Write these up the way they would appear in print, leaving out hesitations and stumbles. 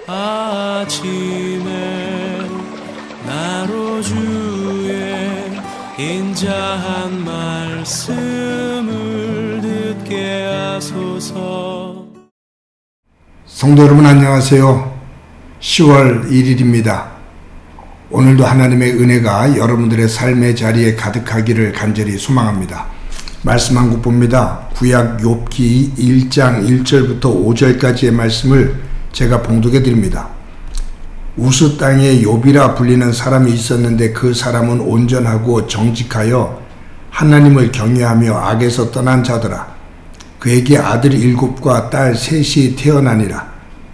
아침에 나로 주의 인자한 말씀을 듣게 하소서. 성도 여러분 안녕하세요. 10월 1일입니다. 오늘도 하나님의 은혜가 여러분들의 삶의 자리에 가득하기를 간절히 소망합니다. 말씀 한 국 봅니다. 구약 욥기 1장 1절부터 5절까지의 말씀을 제가 봉독해 드립니다. 우스 땅에 욥이라 불리는 사람이 있었는데 그 사람은 온전하고 정직하여 하나님을 경외하며 악에서 떠난 자더라. 그에게 아들 7과 딸 3이 태어나니라.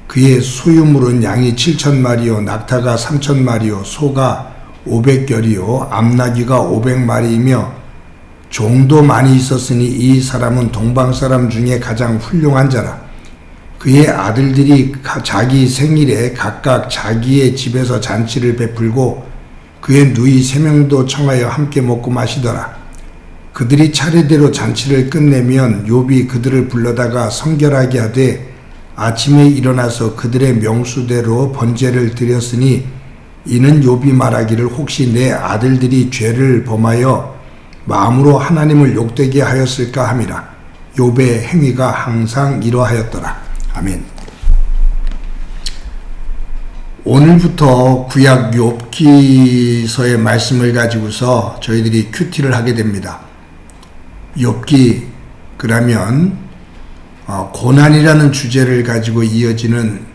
그의 소유물은 양이 7,000마리요 낙타가 3,000마리요 소가 500결이요 암나귀가 500마리이며 종도 많이 있었으니 이 사람은 동방사람 중에 가장 훌륭한 자라. 그의 아들들이 자기 생일에 각각 자기의 집에서 잔치를 베풀고 그의 누이 3명도 청하여 함께 먹고 마시더라. 그들이 차례대로 잔치를 끝내면 욥이 그들을 불러다가 성결하게 하되 아침에 일어나서 그들의 명수대로 번제를 드렸으니 이는 욥이 말하기를 혹시 내 아들들이 죄를 범하여 마음으로 하나님을 욕되게 하였을까 함이라. 욥의 행위가 항상 이러하였더라. 아멘. 오늘부터 구약 욥기서의 말씀을 가지고서 저희들이 큐티를 하게 됩니다. 욥기 그러면 고난이라는 주제를 가지고 이어지는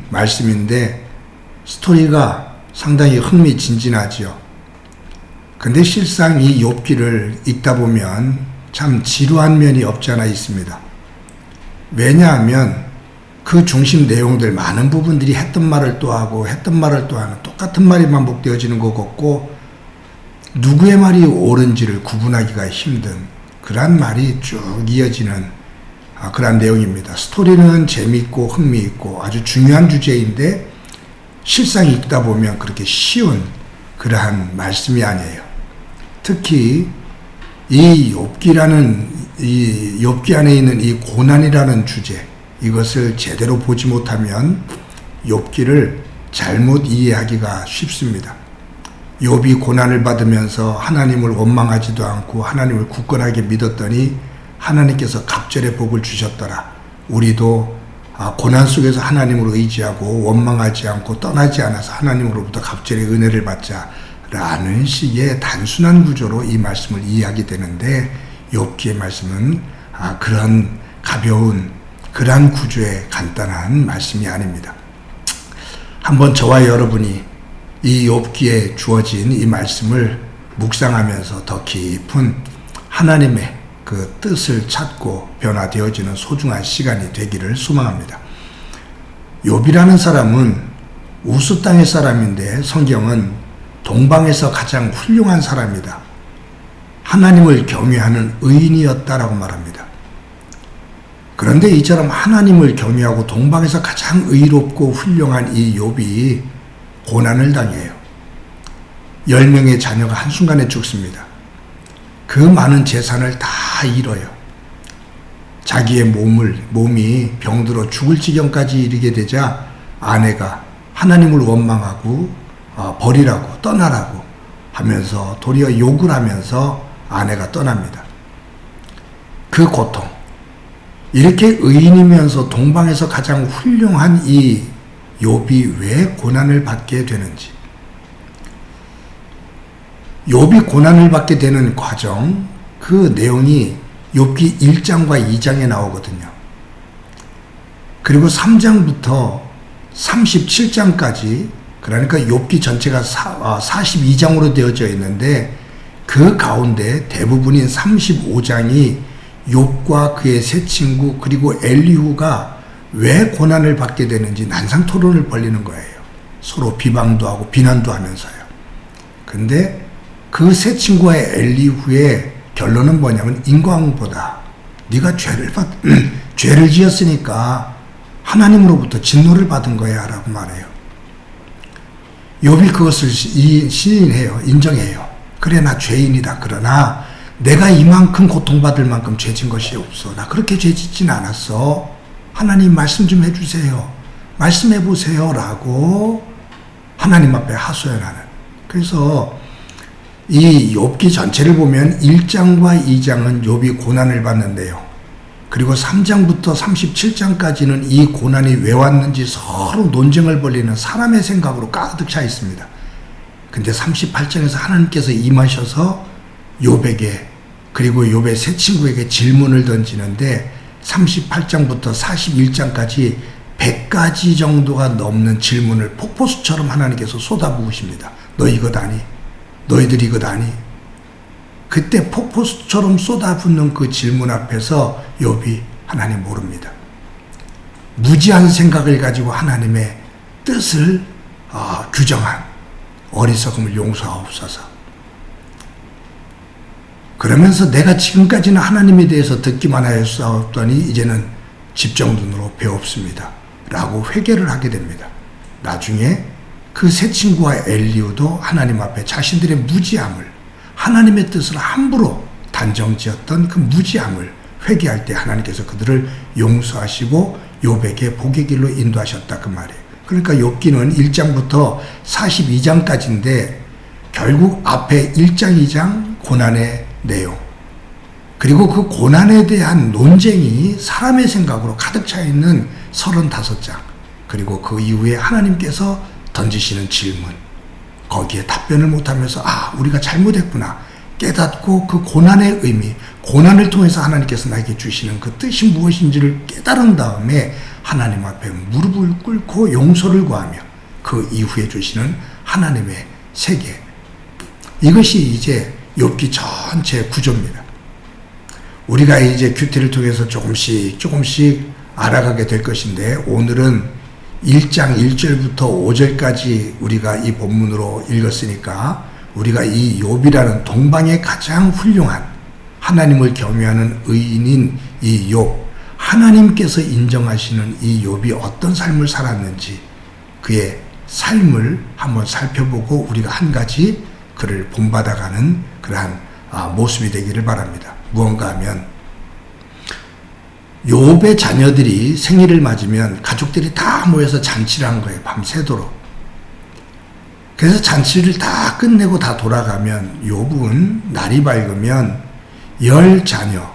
말씀인데 스토리가 상당히 흥미진진하지요. 근데 실상 이 욥기를 읽다 보면 참 지루한 면이 없지 않아 있습니다. 왜냐하면 그 중심 내용들 많은 부분들이 했던 말을 또 하고 했던 말을 또 하는 똑같은 말이 반복되어지는 것 같고 누구의 말이 옳은지를 구분하기가 힘든 그러한 말이 쭉 이어지는 그러한 내용입니다. 스토리는 재미있고 흥미있고 아주 중요한 주제인데 실상 읽다 보면 그렇게 쉬운 그러한 말씀이 아니에요. 특히 이 욥기라는 이 욥기 안에 있는 이 고난이라는 주제 이것을 제대로 보지 못하면 욥기를 잘못 이해하기가 쉽습니다. 욥이 고난을 받으면서 하나님을 원망하지도 않고 하나님을 굳건하게 믿었더니 하나님께서 갑절의 복을 주셨더라. 우리도 고난 속에서 하나님을 의지하고 원망하지 않고 떠나지 않아서 하나님으로부터 갑절의 은혜를 받자라는 식의 단순한 구조로 이 말씀을 이해하게 되는데 욥기의 말씀은 그런 가벼운 그러한 구조의 간단한 말씀이 아닙니다. 한번 저와 여러분이 이 욥기에 주어진 이 말씀을 묵상하면서 더 깊은 하나님의 그 뜻을 찾고 변화되어지는 소중한 시간이 되기를 소망합니다. 욥이라는 사람은 우스 땅의 사람인데 성경은 동방에서 가장 훌륭한 사람이다. 하나님을 경외하는 의인이었다라고 말합니다. 그런데 이처럼 하나님을 경외하고 동방에서 가장 의롭고 훌륭한 이 욥이 고난을 당해요. 10명의 자녀가 한순간에 죽습니다. 그 많은 재산을 다 잃어요. 자기의 몸이 병들어 죽을 지경까지 이르게 되자 아내가 하나님을 원망하고 버리라고 떠나라고 하면서 도리어 욕을 하면서 아내가 떠납니다. 그 고통 이렇게 의인이면서 동방에서 가장 훌륭한 이 욥이 왜 고난을 받게 되는지 욥이 고난을 받게 되는 과정 그 내용이 욥기 1장과 2장에 나오거든요. 그리고 3장부터 37장까지 그러니까 욥기 전체가 42장으로 되어져 있는데 그 가운데 대부분인 35장이 욥과 그의 세 친구 그리고 엘리후가 왜 고난을 받게 되는지 난상 토론을 벌이는 거예요. 서로 비방도 하고 비난도 하면서요. 근데 그 세 친구와의 엘리후의 결론은 뭐냐면 인과응보다 네가 죄를 지었으니까 하나님으로부터 진노를 받은 거야 라고 말해요. 욥이 그것을 시인해요. 인정해요. 그래 나 죄인이다. 그러나 내가 이만큼 고통받을 만큼 죄진 것이 없어. 나 그렇게 죄짓진 않았어. 하나님 말씀 좀 해주세요. 말씀해 보세요 라고 하나님 앞에 하소연하는. 그래서 이 욥기 전체를 보면 1장과 2장은 욥이 고난을 받는데요. 그리고 3장부터 37장까지는 이 고난이 왜 왔는지 서로 논쟁을 벌이는 사람의 생각으로 가득 차 있습니다. 근데 38장에서 하나님께서 임하셔서 욥에게 그리고 욥의 세 친구에게 질문을 던지는데 38장부터 41장까지 100가지 정도가 넘는 질문을 폭포수처럼 하나님께서 쏟아부으십니다. 너 이것 아니? 너희들 이것 아니? 그때 폭포수처럼 쏟아붓는 그 질문 앞에서 욥이 하나님 모릅니다. 무지한 생각을 가지고 하나님의 뜻을 규정한 어리석음을 용서하옵소서. 그러면서 내가 지금까지는 하나님에 대해서 듣기만 하였사옵더니 이제는 집정눈으로 배웁습니다. 라고 회개를 하게 됩니다. 나중에 그 세 친구와 엘리후도 하나님 앞에 자신들의 무지함을, 하나님의 뜻을 함부로 단정지었던 그 무지함을 회개할 때 하나님께서 그들을 용서하시고 욥에게 복의 길로 인도하셨다 그 말이에요. 그러니까 욥기는 1장부터 42장까지인데 결국 앞에 1장, 2장 고난의 내용, 그리고 그 고난에 대한 논쟁이 사람의 생각으로 가득 차 있는 35장, 그리고 그 이후에 하나님께서 던지시는 질문, 거기에 답변을 못하면서 우리가 잘못했구나 깨닫고 그 고난의 의미, 고난을 통해서 하나님께서 나에게 주시는 그 뜻이 무엇인지를 깨달은 다음에 하나님 앞에 무릎을 꿇고 용서를 구하며 그 이후에 주시는 하나님의 세계, 이것이 이제 욥기 전체 구조입니다. 우리가 이제 큐티를 통해서 조금씩 알아가게 될 것인데, 오늘은 1장 1절부터 5절까지 우리가 이 본문으로 읽었으니까 우리가 이 욥이라는 동방의 가장 훌륭한 하나님을 경외하는 의인인 이 욥, 하나님께서 인정하시는 이 욥이 어떤 삶을 살았는지 그의 삶을 한번 살펴보고 우리가 한 가지 그를 본받아가는 그러한 모습이 되기를 바랍니다. 무언가 하면 욥의 자녀들이 생일을 맞으면 가족들이 다 모여서 잔치를 한 거예요. 밤새도록. 그래서 잔치를 다 끝내고 다 돌아가면 욥은 날이 밝으면 10자녀,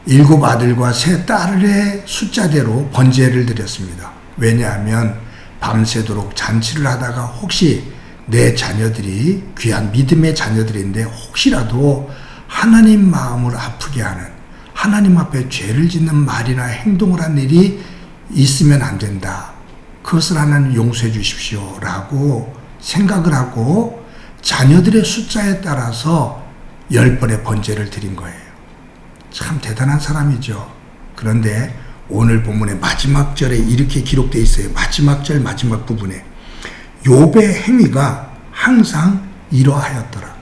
7아들과 3딸의 숫자대로 번제를 드렸습니다. 왜냐하면 밤새도록 잔치를 하다가 혹시 내 자녀들이 귀한 믿음의 자녀들인데 혹시라도 하나님 마음을 아프게 하는, 하나님 앞에 죄를 짓는 말이나 행동을 한 일이 있으면 안 된다. 그것을 하나님 용서해 주십시오. 라고 생각을 하고 자녀들의 숫자에 따라서 10번의 번제를 드린 거예요. 참 대단한 사람이죠. 그런데 오늘 본문의 마지막 절에 이렇게 기록되어 있어요. 마지막 절 마지막 부분에 욥의 행위가 항상 이러하였더라.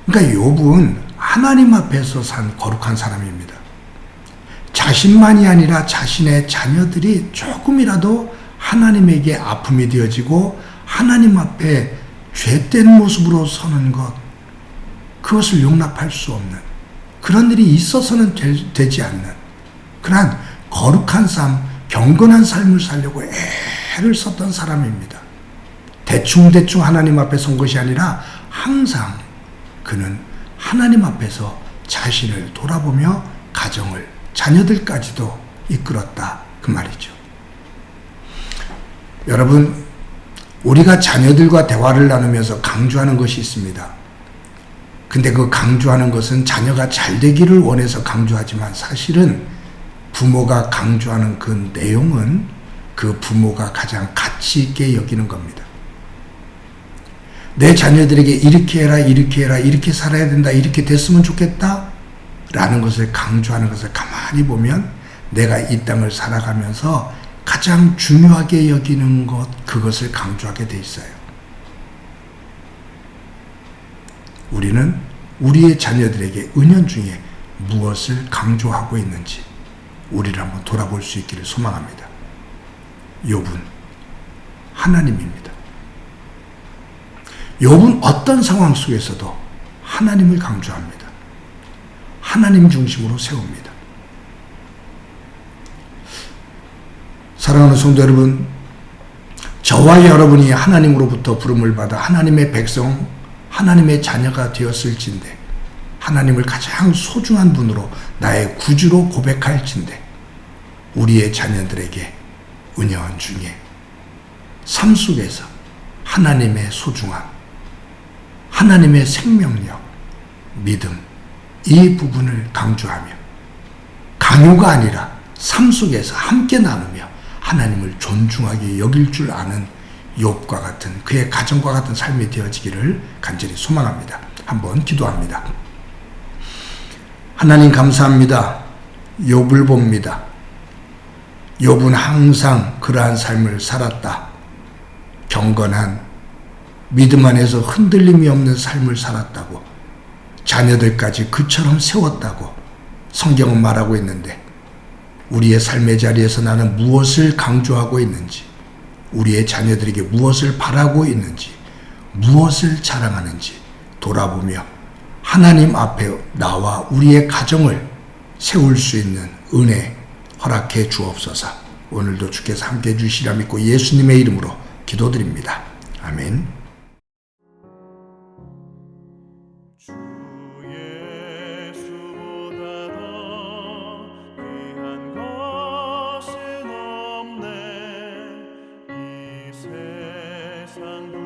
그러니까 욥은 하나님 앞에서 산 거룩한 사람입니다. 자신만이 아니라 자신의 자녀들이 조금이라도 하나님에게 아픔이 되어지고 하나님 앞에 죄된 모습으로 서는 것, 그것을 용납할 수 없는, 그런 일이 있어서는 되지 않는 그러한 거룩한 삶, 경건한 삶을 살려고 애를 썼던 사람입니다. 대충 하나님 앞에 선 것이 아니라 항상 그는 하나님 앞에서 자신을 돌아보며 가정을, 자녀들까지도 이끌었다 그 말이죠. 여러분, 우리가 자녀들과 대화를 나누면서 강조하는 것이 있습니다. 근데 그 강조하는 것은 자녀가 잘 되기를 원해서 강조하지만 사실은 부모가 강조하는 그 내용은 그 부모가 가장 가치 있게 여기는 겁니다. 내 자녀들에게 이렇게 해라, 이렇게 살아야 된다, 이렇게 됐으면 좋겠다 라는 것을 강조하는 것을 가만히 보면 내가 이 땅을 살아가면서 가장 중요하게 여기는 것, 그것을 강조하게 돼 있어요. 우리는 우리의 자녀들에게 은연중에 무엇을 강조하고 있는지 우리를 한번 돌아볼 수 있기를 소망합니다. 욥은 하나님입니다. 욥은 어떤 상황 속에서도 하나님을 강조합니다. 하나님 중심으로 세웁니다. 사랑하는 성도 여러분, 저와 여러분이 하나님으로부터 부름을 받아 하나님의 백성, 하나님의 자녀가 되었을진데, 하나님을 가장 소중한 분으로 나의 구주로 고백할진데, 우리의 자녀들에게 은혜원 중에 삶 속에서 하나님의 소중함, 하나님의 생명력, 믿음, 이 부분을 강조하며 강요가 아니라 삶 속에서 함께 나누며 하나님을 존중하게 여길 줄 아는 욥과 같은, 그의 가정과 같은 삶이 되어지기를 간절히 소망합니다. 한번 기도합니다. 하나님 감사합니다. 욥을 봅니다. 욥은 항상 그러한 삶을 살았다. 경건한 믿음 안에서 흔들림이 없는 삶을 살았다고, 자녀들까지 그처럼 세웠다고 성경은 말하고 있는데, 우리의 삶의 자리에서 나는 무엇을 강조하고 있는지, 우리의 자녀들에게 무엇을 바라고 있는지, 무엇을 자랑하는지 돌아보며 하나님 앞에 나와 우리의 가정을 세울 수 있는 은혜 허락해 주옵소서. 오늘도 주께서 함께 해주시리라 믿고 예수님의 이름으로 기도드립니다. 아멘. 세상